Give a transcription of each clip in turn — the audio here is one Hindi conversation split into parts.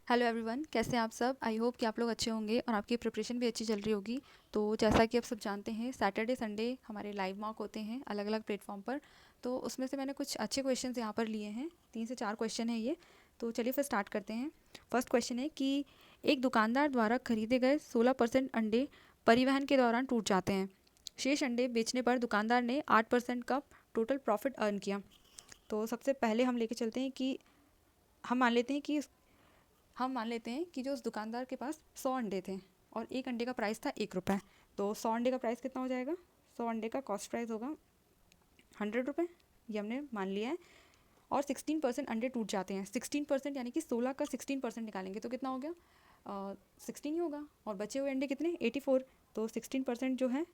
हेलो एवरीवन, कैसे हैं आप सब। आई होप कि आप लोग अच्छे होंगे और आपकी प्रिपरेशन भी अच्छी चल रही होगी। तो जैसा कि आप सब जानते हैं, सैटरडे संडे हमारे लाइव मॉक होते हैं अलग अलग प्लेटफॉर्म पर। तो उसमें से मैंने कुछ अच्छे क्वेश्चंस यहाँ पर लिए हैं। 3 से 4 क्वेश्चन हैं ये। तो चलिए फिर स्टार्ट करते हैं। फर्स्ट क्वेश्चन है कि एक दुकानदार द्वारा खरीदे गए 16% अंडे परिवहन के दौरान टूट जाते हैं। शेष अंडे बेचने पर दुकानदार ने 8% का टोटल प्रॉफिट अर्न किया। तो सबसे पहले हम लेके चलते हैं कि हम मान लेते हैं कि हम मान लेते हैं कि जो उस दुकानदार के पास 100 अंडे थे और एक अंडे का प्राइस था 1 रुपये। तो 100 अंडे का प्राइस कितना हो जाएगा? 100 अंडे का कॉस्ट प्राइस होगा 100 रुपये। ये हमने मान लिया है। और 16% अंडे टूट जाते हैं। 16% यानी कि 16 का 16% निकालेंगे तो कितना हो गया? 16 ही होगा। और बचे हुए अंडे कितने? 84। तो 16% जो है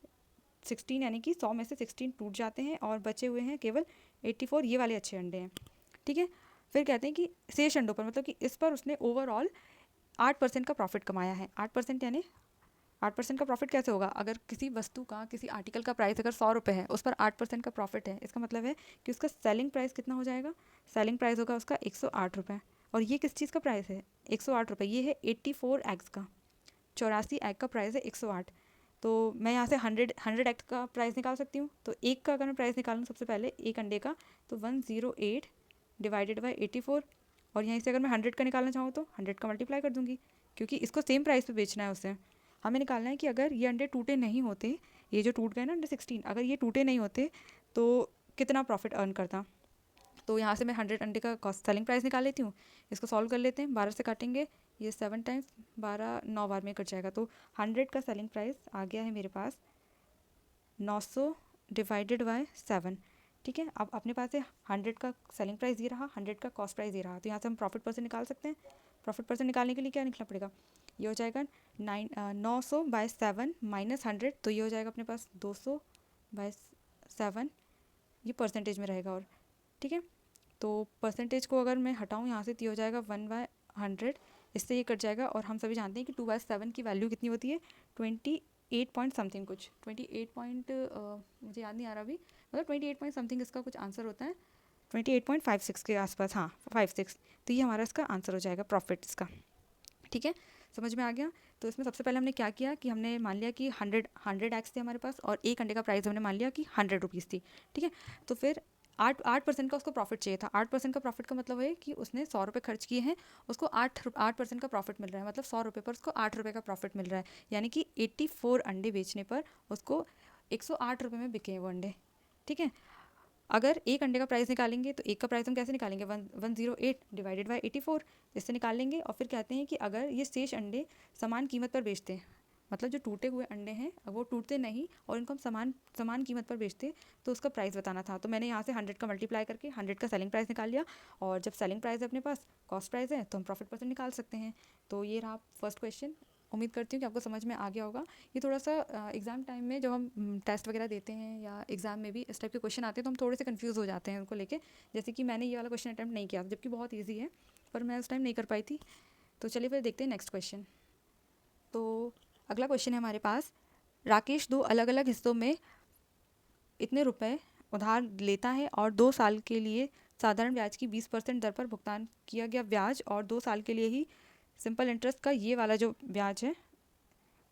16 यानी कि 100 में से 16 टूट जाते हैं और बचे हुए हैं केवल 84। ये वाले अच्छे अंडे हैं। ठीक है। फिर कहते हैं कि शेष अंडों पर, मतलब कि इस पर उसने ओवरऑल 8% का प्रॉफिट कमाया है। 8% यानी 8% का प्रॉफिट कैसे होगा? अगर किसी वस्तु का, किसी आर्टिकल का प्राइस अगर 100 रुपये है, उस पर 8% का प्रॉफिट है, इसका मतलब है कि उसका सेलिंग प्राइस कितना हो जाएगा? सेलिंग प्राइस होगा उसका 108 रुपये। और ये किस चीज़ का प्राइस है? 108 रुपये। ये है 84 एग्स का। 84 एग का प्राइस है 108। तो मैं यहाँ से 100 एग का प्राइस निकाल सकती हूँ। तो एक का अगर मैं प्राइस निकालूँ सबसे पहले एक अंडे का, तो 108 डिवाइडेड बाई 84। और यहीं से अगर मैं 100 का निकालना चाहूँ तो 100 का मल्टीप्लाई कर दूंगी, क्योंकि इसको सेम प्राइस पे बेचना है उसे। हमें निकालना है कि अगर ये अंडे टूटे नहीं होते, ये जो टूट गए ना अंडे 16, अगर ये टूटे नहीं होते तो कितना प्रॉफिट अर्न करता। तो यहाँ से मैं 100 अंडे का कॉस्ट सेलिंग प्राइस निकाल लेती हूँ। इसको सॉल्व कर लेते हैं। 12 से काटेंगे, ये 7 टाइम्स 12 9 बार में कट जाएगा। तो 100 का सेलिंग प्राइस आ गया है मेरे पास 900 डिवाइडेड बाय 7। ठीक है। अब अपने पास है 100 का सेलिंग प्राइस ये रहा, 100 का कॉस्ट प्राइस ये रहा। तो यहाँ से हम प्रॉफिट परसेंट निकाल सकते हैं। प्रॉफिट परसेंट निकालने के लिए क्या निकलना पड़ेगा? ये हो जाएगा 900/7 माइनस 100। तो ये हो जाएगा अपने पास 200/7। ये परसेंटेज में रहेगा। और ठीक है। तो परसेंटेज को अगर मैं हटाऊँ यहाँ से तो ये हो जाएगा 1/100। इससे ये कट जाएगा। और हम सभी जानते हैं कि 2/7 की वैल्यू कितनी होती है? 28 पॉइंट समथिंग कुछ, 28 पॉइंट, मुझे याद नहीं आ रहा अभी, मतलब 28 पॉइंट समथिंग इसका कुछ आंसर होता है। 28.56 के आसपास, हाँ 56। तो ये हमारा इसका आंसर हो जाएगा प्रॉफिट इसका। ठीक है। समझ में आ गया? तो इसमें सबसे पहले हमने क्या किया कि हमने मान लिया कि 100 एक्स थे हमारे पास और एक अंडे का प्राइस हमने मान लिया कि 100 रुपीज़ थी। ठीक है। तो फिर 8% का उसको प्रॉफिट चाहिए था। 8% का प्रॉफिट का मतलब है कि उसने 100 रुपये खर्च किए हैं, उसको 8% का प्रॉफिट मिल रहा है। मतलब 100 रुपये पर उसको 8 रुपये का प्रॉफिट मिल रहा है। यानी कि 84 अंडे बेचने पर उसको 108 रुपये में बिके वो अंडे। ठीक है। अगर एक अंडे का प्राइस निकालेंगे तो एक का प्राइस हम कैसे निकालेंगे? 108 डिवाइडेड बाई 84। इससे निकाल लेंगे। और फिर कहते हैं कि अगर ये शेष अंडे समान कीमत पर बेचते हैं, मतलब जो टूटे हुए अंडे हैं अब वो टूटते नहीं और इनको हम समान समान कीमत पर बेचते, तो उसका प्राइस बताना था। तो मैंने यहाँ से 100 का मल्टीप्लाई करके 100 का सेलिंग प्राइस निकाल लिया। और जब सेलिंग प्राइस है अपने पास, कॉस्ट प्राइस है, तो हम प्रॉफिट परसेंट निकाल सकते हैं। तो ये रहा फर्स्ट क्वेश्चन। उम्मीद करती हूँ कि आपको समझ में आ गया होगा। ये थोड़ा सा एग्ज़ाम टाइम में जब हम टेस्ट वगैरह देते हैं या एग्ज़ाम में भी इस टाइप के क्वेश्चन आते हैं तो हम थोड़े से कंफ्यूज हो जाते हैं उनको लेके। जैसे कि मैंने ये वाला क्वेश्चन अटैम्प्ट नहीं किया था, जबकि बहुत ईजी है, पर मैं उस टाइम नहीं कर पाई थी। तो चलिए फिर देखते हैं नेक्स्ट क्वेश्चन। तो अगला क्वेश्चन है हमारे पास। राकेश 2 अलग अलग हिस्सों में इतने रुपए उधार लेता है और 2 साल के लिए साधारण ब्याज की 20% दर पर भुगतान किया गया ब्याज और 2 साल के लिए ही सिंपल इंटरेस्ट का ये वाला जो ब्याज है,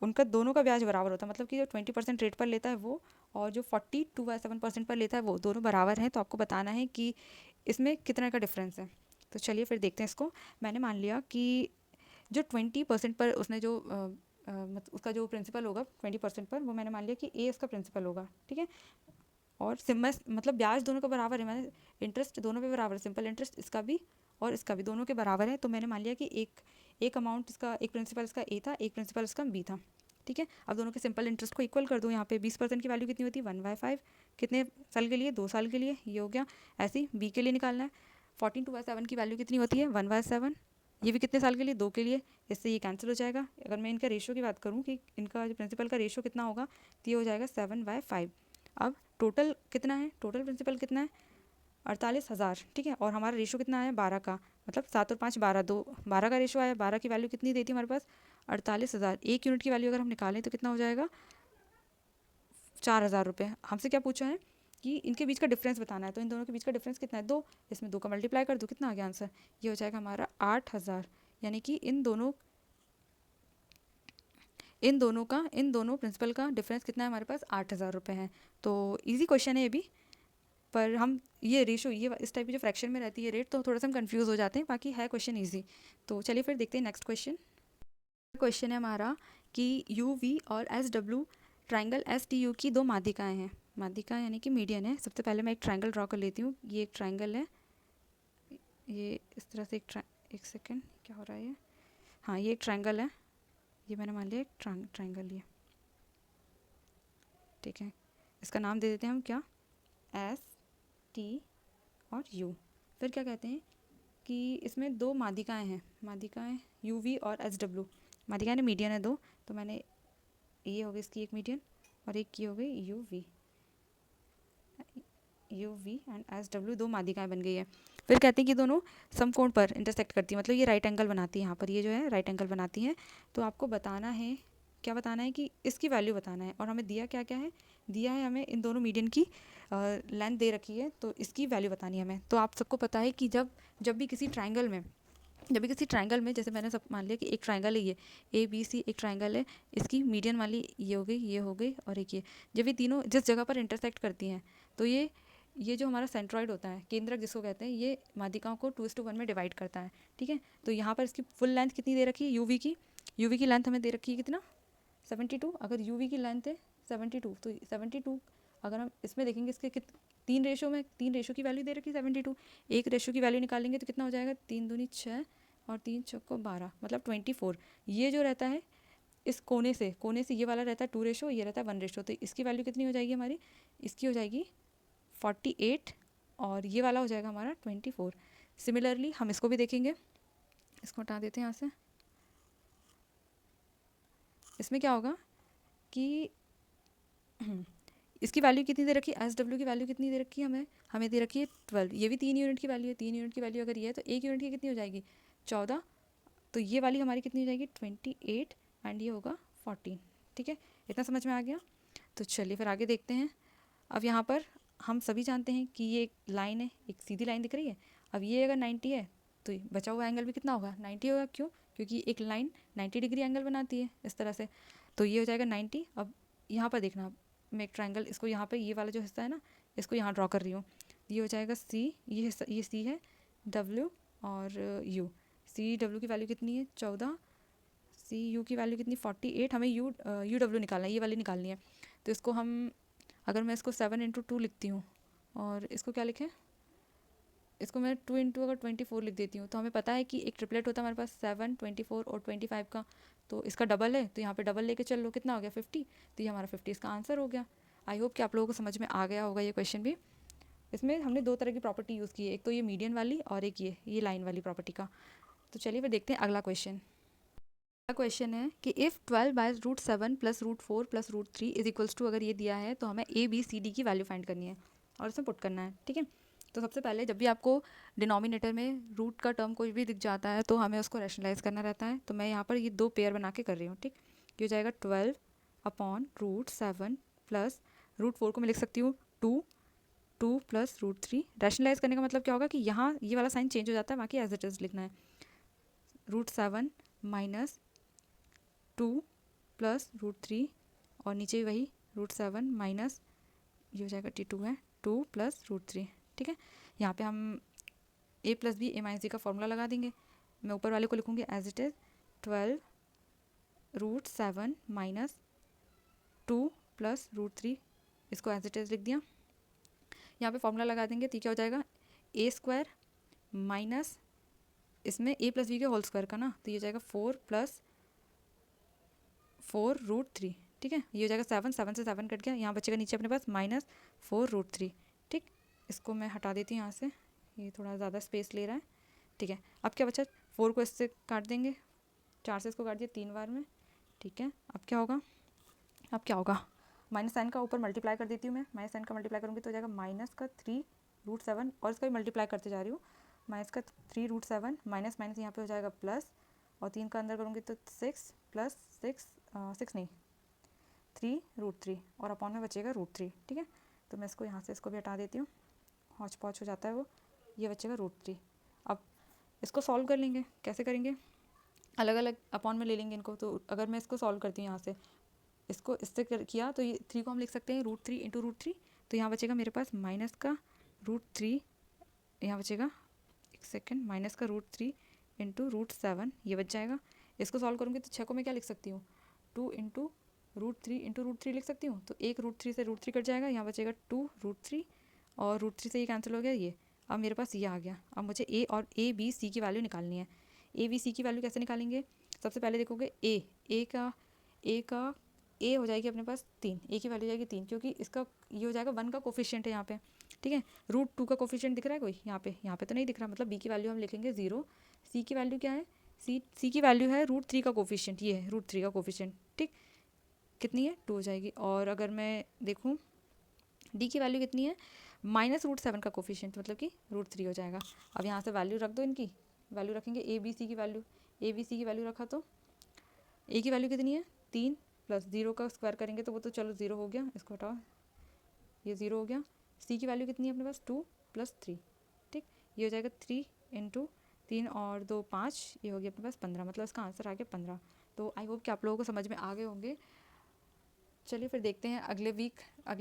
उनका दोनों का ब्याज बराबर होता है। मतलब कि जो 20% रेट पर लेता है वो और जो 42/7% पर लेता है वो दोनों बराबर हैं। तो आपको बताना है कि इसमें कितना का डिफरेंस है। तो चलिए फिर देखते हैं इसको। मैंने मान लिया कि जो 20% पर उसने जो उसका जो प्रिंसिपल होगा 20% पर, वो मैंने मान लिया कि ए उसका प्रिंसिपल होगा। ठीक है। और सिम्मस मतलब ब्याज दोनों का बराबर है, मैंने इंटरेस्ट दोनों पे बराबर है, सिंपल इंटरेस्ट इसका भी और इसका भी दोनों के बराबर है। तो मैंने मान लिया कि एक अमाउंट इसका, एक प्रिंसिपल इसका ए था, एक प्रिंसिपल इसका बी था। ठीक है। अब दोनों के सिंपल इंटरेस्ट को इक्वल कर दूँ। यहाँ पे 20% की वैल्यू कितनी होती है? 1/5। कितने साल के लिए? 2 साल के लिए। ये हो गया। ऐसे ही बी के लिए निकालना है। 14/7 की वैल्यू कितनी होती है? 1/7। ये भी कितने साल के लिए? 2 के लिए। इससे ये कैंसिल हो जाएगा। अगर मैं इनका रेशियो की बात करूँ कि इनका जो प्रिंसिपल का रेशियो कितना होगा, तो ये हो जाएगा 7/5। अब टोटल कितना है? टोटल प्रिंसिपल कितना है? 48,000। ठीक है। और हमारा रेशो कितना आया? 12 का। मतलब 7 और 5 12, 12 का रेशो आया। 12 की वैल्यू कितनी देती है हमारे पास? 48,000। एक यूनिट की वैल्यू अगर हम निकालें तो कितना हो जाएगा? 4,000 रुपये। हमसे क्या पूछा है कि इनके बीच का डिफरेंस बताना है। तो इन दोनों के बीच का डिफरेंस कितना है? 2। इसमें 2 का मल्टीप्लाई कर दो, कितना आ गया आंसर? ये हो जाएगा हमारा 8,000। यानी कि इन दोनों प्रिंसिपल का डिफरेंस कितना है हमारे पास, 8,000 रुपये है। तो इजी क्वेश्चन है ये भी, पर हम ये रेशो, ये इस टाइप की जो फ्रैक्शन में रहती है रेट, तो थोड़ा सा हम कंफ्यूज हो जाते हैं, बाकी है क्वेश्चन इजी। तो चलिए फिर देखते हैं नेक्स्ट क्वेश्चन है हमारा कि यू वी और S W triangle S T U की दो माध्यिकाएँ हैं। माध्यिका यानी कि मीडियन है। सबसे पहले मैं एक ट्राइंगल ड्रॉ कर लेती हूँ। ये एक ट्राइंगल है, ये इस तरह से एक सेकेंड, क्या हो रहा है ये, हाँ ये एक ट्राइंगल है, ये मैंने मान लिया एक ट्राइंगल ये, ठीक है। इसका नाम दे देते हैं हम क्या, एस टी और यू। फिर क्या कहते हैं कि इसमें दो माध्यिकाएँ हैं, माध्यिकाएँ यू वी और एस डब्ल्यू। माध्यिकाएँ ने मीडियन है दो, तो मैंने ये हो गई इसकी एक मीडियन और एक की हो गई U V and S W, दो माध्यिकाएँ बन गई है। फिर कहते हैं कि दोनों समकोण पर इंटरसेक्ट करती है, मतलब ये राइट एंगल बनाती है, यहाँ पर ये जो है राइट एंगल बनाती हैं। तो आपको बताना है, क्या बताना है कि इसकी वैल्यू बताना है। और हमें दिया क्या क्या है, दिया है हमें इन दोनों मीडियन की लेंथ दे रखी है, तो इसकी वैल्यू बतानी है हमें। तो आप सबको पता है कि जब भी किसी ट्राइंगल में जैसे मैंने सब मान लिया कि एक ट्राइंगल है, ये ए बी सी एक ट्राइंगल है, इसकी मीडियन वाली ये हो गई और एक ये, जब ये तीनों जिस जगह पर इंटरसेक्ट करती हैं, तो ये जो हमारा सेंट्रॉइड होता है, केंद्रक जिसको कहते हैं, ये माध्यिकाओं को 2:1 में डिवाइड करता है, ठीक है। तो यहाँ पर इसकी फुल लेंथ कितनी दे रखी है, यूवी की लेंथ हमें दे रखी है कितना, 72। अगर यूवी की लेंथ है 72, तो 72 अगर हम इसमें देखेंगे, इसके तीन रेशो की वैल्यू दे रखी है 72, एक रेशो की वैल्यू निकालेंगे तो कितना हो जाएगा, 3 दूनी 6 और 3 चौको 12, मतलब 24। ये जो रहता है इस कोने से ये वाला रहता है 2 रेशो, ये रहता है 1 रेशो, तो इसकी वैल्यू कितनी हो जाएगी हमारी, इसकी हो जाएगी 48 और ये वाला हो जाएगा हमारा 24। सिमिलरली हम इसको भी देखेंगे, इसको हटा देते हैं यहाँ से। इसमें क्या होगा कि इसकी वैल्यू कितनी दे रखी है, एस डब्ल्यू की वैल्यू कितनी दे रखी है हमें दे रखी है 12। ये भी 3 यूनिट की वैल्यू है, 3 यूनिट की वैल्यू अगर ये है तो 1 यूनिट की कितनी हो जाएगी 14, तो ये वाली हमारी कितनी हो जाएगी 28 एंड ये होगा 14, ठीक है। इतना समझ में आ गया। तो चलिए फिर आगे देखते हैं। अब यहाँ पर हम सभी जानते हैं कि ये एक लाइन है, एक सीधी लाइन दिख रही है। अब ये अगर 90 है तो बचा हुआ एंगल भी कितना होगा, 90 होगा। क्यों, क्योंकि एक लाइन 90 डिग्री एंगल बनाती है इस तरह से, तो ये हो जाएगा 90। अब यहाँ पर देखना, मैं एक ट्राइंगल, इसको यहाँ पे ये वाला जो हिस्सा है ना, इसको यहाँ ड्रॉ कर रही हूँ। ये हो जाएगा सी, ये हिस्सा, ये सी है, डब्ल्यू और यू। सी डब्ल्यू की वैल्यू कितनी है 14, सी यू की वैल्यू कितनी 48, हमें यू डब्ल्यू निकालना है, ये वाली निकालनी है। तो इसको हम, अगर मैं इसको 7 × 2 लिखती हूँ और इसको क्या लिखें, इसको मैं 2 × अगर 24 लिख देती हूँ, तो हमें पता है कि एक ट्रिपलेट होता है हमारे पास 7, 24 और 25 का, तो इसका डबल है, तो यहाँ पे डबल लेके चल लो, कितना हो गया 50, तो ये हमारा 50 इसका आंसर हो गया। आई होप कि आप लोगों को समझ में आ गया होगा ये क्वेश्चन भी। इसमें हमने दो तरह की प्रॉपर्टी यूज़ की है, एक तो ये मीडियन वाली और एक ये लाइन वाली प्रॉपर्टी का। तो चलिए फिर देखते हैं अगला क्वेश्चन है कि इफ़ 12/√7 + √4 + √3 इज इक्वल्स टू, अगर ये दिया है तो हमें ए बी सी डी की वैल्यू फाइंड करनी है और इसमें पुट करना है, ठीक है। तो सबसे पहले जब भी आपको डिनोमिनेटर में रूट का टर्म कोई भी दिख जाता है तो हमें उसको रैशनलाइज करना रहता है। तो मैं यहाँ पर ये दो पेयर बना के कर रही हूँ, ठीक। ये हो जाएगा 12/√7 + √4 को मैं लिख सकती हूँ 2 + √3। रैशनलाइज करने का मतलब क्या होगा कि यहाँ ये वाला साइन चेंज हो जाता है, बाकी एज इट इज़ लिखना है। √7 - 2 + √3 और नीचे वही √7 - ये हो जाएगा T2 है 2 + √3, ठीक है। यहाँ पे हम a + b a - d का फॉर्मूला लगा देंगे। मैं ऊपर वाले को लिखूँगी एज इट इज़ 12√7 - 2 + √3, इसको एज इट इज़ लिख दिया। यहाँ पे फॉर्मूला लगा देंगे तो क्या हो जाएगा a² माइनस इसमें a + b के होल स्क्वायर का ना, तो ये हो जाएगा 4 + 4√3, ठीक है। ये हो जाएगा 7 से 7 कट गया, यहाँ बचेगा नीचे अपने पास -4√3, ठीक। इसको मैं हटा देती हूँ यहाँ से, ये थोड़ा ज़्यादा स्पेस ले रहा है, ठीक है। अब क्या बचा, 4 को इससे काट देंगे, 4 से इसको काट दिया 3 बार में, ठीक है। अब क्या होगा, माइनस साइन का ऊपर मल्टीप्लाई कर देती हूँ मैं, माइनस साइन का मल्टीप्लाई करूँगी तो हो जाएगा -3√7 और इसका भी मल्टीप्लाई करते जा रही हूँ, -3√7 माइनस यहाँ पे हो जाएगा प्लस, और 3 का अंदर करूँगी तो 6 + 6 नहीं 3√3 और अपॉन में बचेगा √3, ठीक है। तो मैं इसको यहाँ से इसको भी हटा देती हूँ, हौच पौच हो जाता है वो, ये बचेगा √3। अब इसको सॉल्व कर लेंगे, कैसे करेंगे, अलग अलग अपॉन में ले लेंगे इनको। तो अगर मैं इसको सॉल्व करती हूँ यहाँ से, इसको इससे किया तो ये 3 को हम लिख सकते हैं √3 इंटू √3। तो यहाँ बचेगा मेरे पास माइनस का √3, यहाँ बचेगा एक सेकेंड, माइनस का √3 इंटू √7 ये बच जाएगा। इसको सॉल्व करूँगी तो 6 को मैं क्या लिख सकती हूँ, 2 इंटू √3 इंटू √3 लिख सकती हूँ। तो एक √3 से √3 कट जाएगा, यहाँ बचेगा 2 √3 और √3 से ये कैंसिल हो गया ये। अब मेरे पास ये आ गया। अब मुझे ए और ए बी सी की वैल्यू निकालनी है। ए बी सी की वैल्यू कैसे निकालेंगे, सबसे पहले देखोगे ए का ए हो जाएगी अपने पास 3, ए की वैल्यू हो जाएगी 3, क्योंकि इसका ये हो जाएगा 1 का कोफिशिएंट है यहाँ पे, ठीक है। √2 का कोफिशिएंट दिख रहा है कोई यहाँ पे तो नहीं दिख रहा, मतलब बी की वैल्यू हम लिखेंगे 0। सी की वैल्यू क्या है, सी की वैल्यू है √3 का कोफिशिएंट, ये है √3 का कोफिशिएंट, ठीक। कितनी है, 2 हो जाएगी। और अगर मैं देखूँ डी की वैल्यू कितनी है, -√7 का कोफिशिएंट, मतलब कि √3 हो जाएगा। अब यहाँ से वैल्यू रख दो, इनकी वैल्यू रखेंगे ए बी सी की वैल्यू, ए बी सी की वैल्यू रखा तो ए की वैल्यू कितनी है 3 प्लस 0 का स्क्वायर करेंगे तो वो तो चलो 0 हो गया, इसको हटाओ, ये 0 हो गया। सी की वैल्यू कितनी है अपने पास 2 + 3, ठीक। ये हो जाएगा 3 इंटू 3 और 2 5, ये हो गया अपने पास 15, मतलब इसका आंसर आ गया 15। तो आई होप कि आप लोगों को समझ में आ गए होंगे। चलिए फिर देखते हैं अगले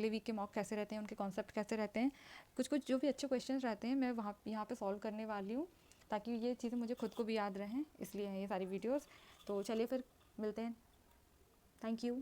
वीक के मॉक कैसे रहते हैं, उनके कॉन्सेप्ट कैसे रहते हैं। कुछ कुछ जो भी अच्छे क्वेश्चंस रहते हैं मैं यहाँ पे सॉल्व करने वाली हूँ, ताकि ये चीज़ें मुझे खुद को भी याद रहें, इसलिए हैं ये सारी वीडियोस। तो चलिए फिर मिलते हैं, थैंक यू।